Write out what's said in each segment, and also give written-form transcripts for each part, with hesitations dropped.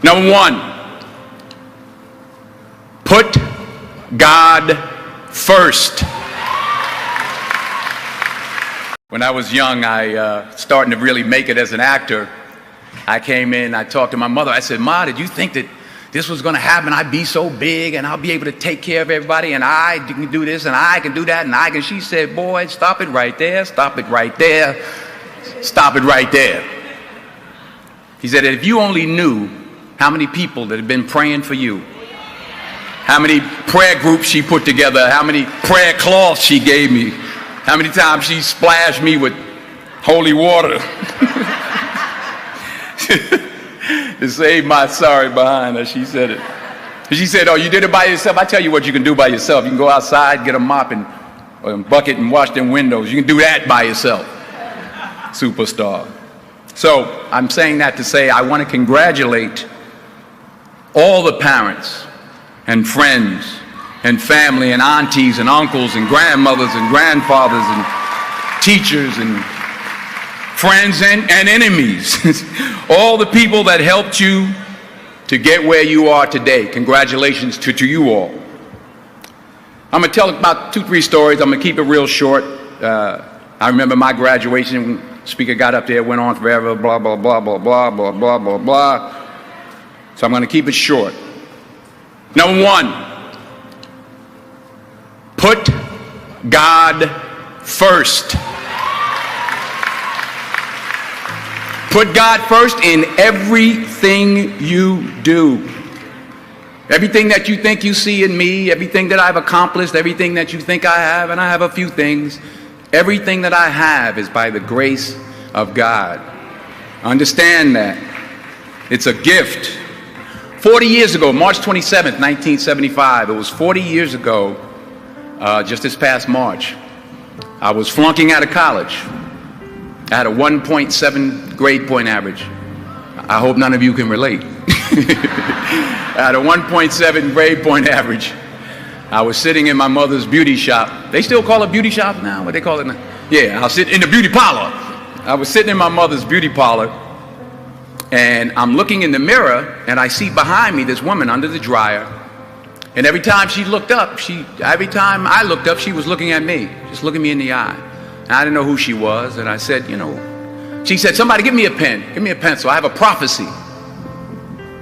Number one, put God first. When I was young, starting to really make it as an actor, I came in, I talked to my mother. I said, Ma, did you think that this was going to happen? I'd be so big and I'll be able to take care of everybody and I can do this and I can do that and I can. She said, boy, stop it right there, stop it right there, stop it right there. He said, if you only knew how many people that have been praying for you, how many prayer groups she put together, how many prayer cloths she gave me, how many times she splashed me with holy water to save my sorry behind her. She said it. She said, oh, you did it by yourself? I tell you what you can do by yourself. You can go outside, get a mop and a bucket and wash them windows. You can do that by yourself. Superstar. So I'm saying that to say I want to congratulate all the parents and friends and family and aunties and uncles and grandmothers and grandfathers and teachers and friends and enemies. All the people that helped you to get where you are today. Congratulations to you all. I'm going to tell about 2-3 stories. I'm going to keep it real short. I remember my graduation. Speaker got up there, went on forever, blah, blah, blah, blah, blah, blah, blah, blah, blah. So I'm going to keep it short. Number one, put God first. Put God first in everything you do. Everything that you think you see in me, everything that I've accomplished, everything that you think I have, and I have a few things, everything that I have is by the grace of God. Understand that. It's a gift. 40 years ago, March 27th, 1975, it was 40 years ago, just this past March, I was flunking out of college. I had a 1.7 grade point average. I hope none of you can relate. I had a 1.7 grade point average. I was sitting in my mother's beauty shop. They still call it beauty shop now? What they call it now? Yeah, I was sitting in the beauty parlor. I was sitting in my mother's beauty parlor, and I'm looking in the mirror, and I see behind me this woman under the dryer. And every time she looked up, every time I looked up, she was looking at me, just looking me in the eye. And I didn't know who she was, and I said, she said, somebody give me a pen, give me a pencil, I have a prophecy.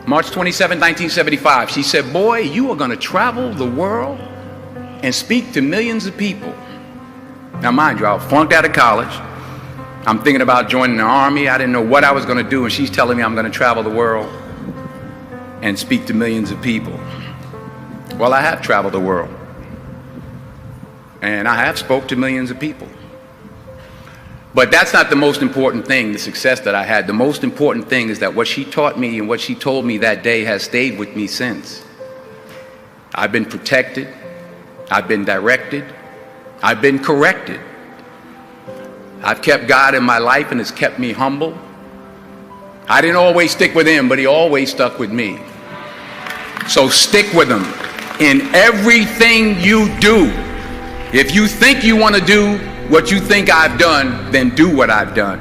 March 27, 1975, she said, boy, you are going to travel the world and speak to millions of people. Now, mind you, I was flunked out of college. I'm thinking about joining the army. I didn't know what I was going to do, and she's telling me I'm going to travel the world and speak to millions of people. Well, I have traveled the world, and I have spoke to millions of people. But that's not the most important thing, the success that I had. The most important thing is that what she taught me and what she told me that day has stayed with me since. I've been protected. I've been directed. I've been corrected. I've kept God in my life, and it's kept me humble. I didn't always stick with him, but he always stuck with me. So stick with him in everything you do. If you think you want to do what you think I've done, then do what I've done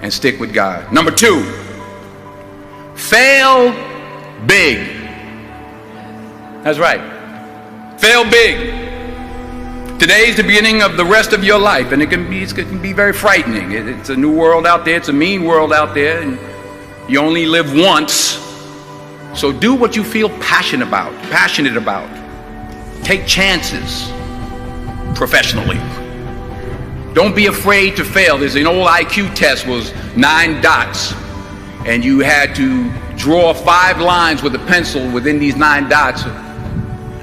and stick with God. Number 2, fail big. That's right. Fail big. Today's the beginning of the rest of your life, and it can be very frightening. It's a new world out there. It's a mean world out there, and you only live once. So do what you feel passionate about. Take chances professionally. Don't be afraid to fail. There's an old IQ test, was 9 dots, and you had to draw 5 lines with a pencil within these 9 dots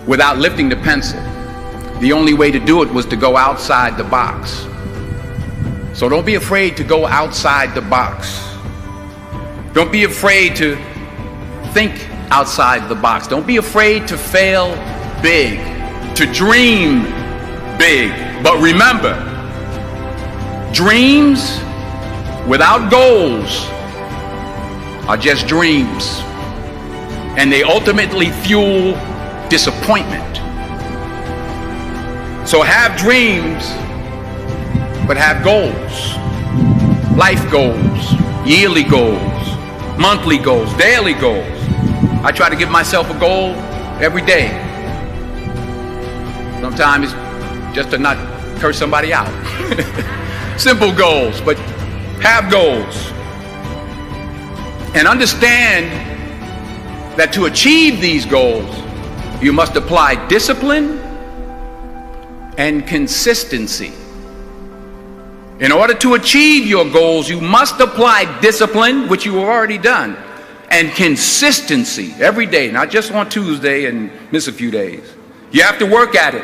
without lifting the pencil. The only way to do it was to go outside the box. So don't be afraid to go outside the box. Don't be afraid to think outside the box. Don't be afraid to fail big, to dream big. But remember, dreams without goals are just dreams, and they ultimately fuel disappointment. So have dreams, but have goals, life goals, yearly goals, monthly goals, daily goals. I try to give myself a goal every day. Sometimes it's just to not curse somebody out. Simple goals, but have goals. And understand that to achieve these goals, you must apply discipline and consistency. In order to achieve your goals, you must apply discipline, which you have already done, and consistency every day, not just on Tuesday and miss a few days. You have to work at it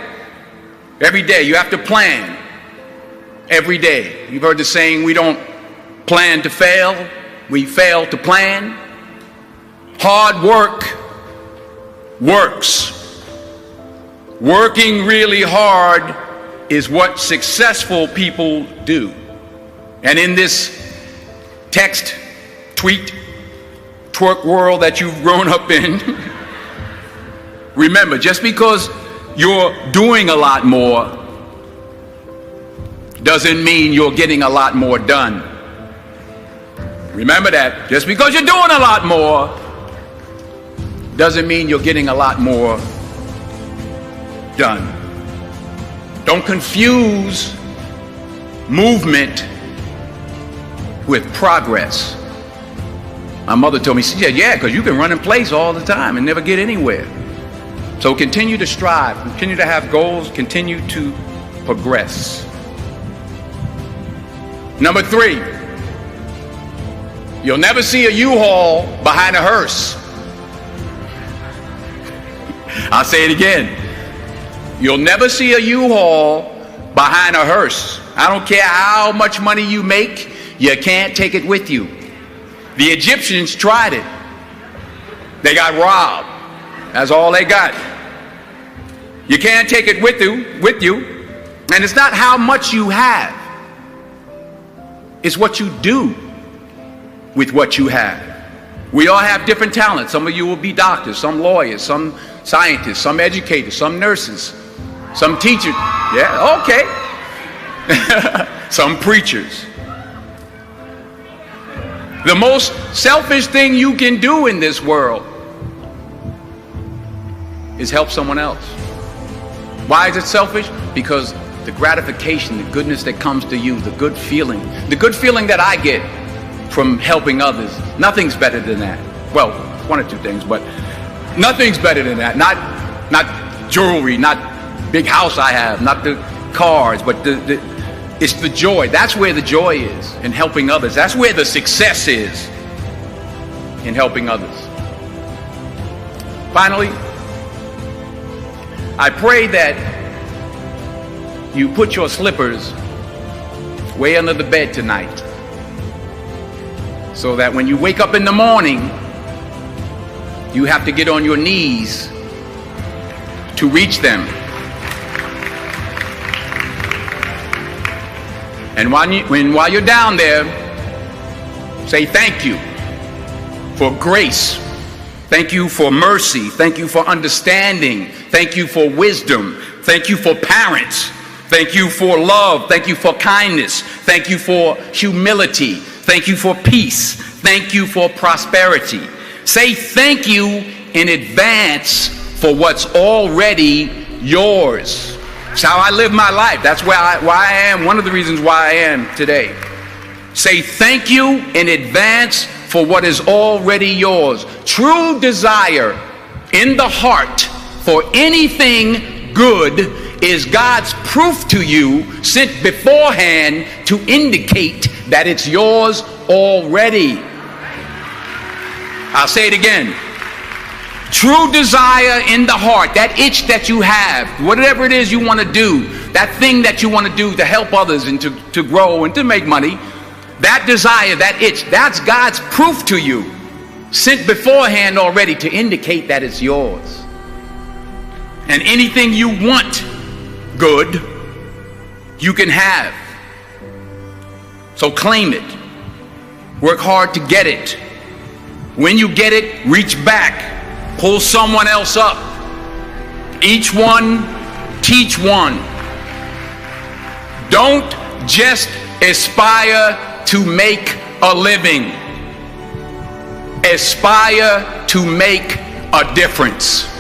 every day. You have to plan every day. You've heard the saying, we don't plan to fail, we fail to plan. Hard work works. Working really hard is what successful people do. And in this text, tweet, twerk world that you've grown up in, remember, just because you're doing a lot more doesn't mean you're getting a lot more done. Remember that. Just because you're doing a lot more doesn't mean you're getting a lot more done. Don't confuse movement with progress. My mother told me, she said, yeah, because you can run in place all the time and never get anywhere. So continue to strive, continue to have goals, continue to progress. Number 3, you'll never see a U-Haul behind a hearse. I'll say it again. You'll never see a U-Haul behind a hearse. I don't care how much money you make, you can't take it with you. The Egyptians tried it. They got robbed. That's all they got. You can't take it with you. And it's not how much you have. It's what you do with what you have. We all have different talents. Some of you will be doctors, some lawyers, some scientists, some educators, some nurses, some teachers. Yeah, okay. Some preachers. The most selfish thing you can do in this world is help someone else. Why is it selfish? Because the gratification, the goodness that comes to you, the good feeling that I get from helping others, nothing's better than that. Well, one or two things, but nothing's better than that. Not jewelry, not big house I have, not the cars, but it's the joy. That's where the joy is, in helping others. That's where the success is, in helping others. Finally, I pray that you put your slippers way under the bed tonight, so that when you wake up in the morning, you have to get on your knees to reach them. And while you're down there, say thank you for grace. Thank you for mercy. Thank you for understanding. Thank you for wisdom. Thank you for parents. Thank you for love. Thank you for kindness. Thank you for humility. Thank you for peace. Thank you for prosperity. Say thank you in advance for what's already yours. It's how I live my life. That's why I am, one of the reasons why I am today. Say thank you in advance for what is already yours. True desire in the heart for anything good is God's proof to you, sent beforehand to indicate that it's yours already. I'll say it again. True desire in the heart, that itch that you have, whatever it is you want to do, that thing that you want to do to help others and to grow and to make money, that desire, that itch, that's God's proof to you, sent beforehand already to indicate that it's yours. And anything you want good, you can have. So claim it. Work hard to get it. When you get it, reach back. Pull someone else up. Each one, teach one. Don't just aspire to make a living. aspire to make a difference.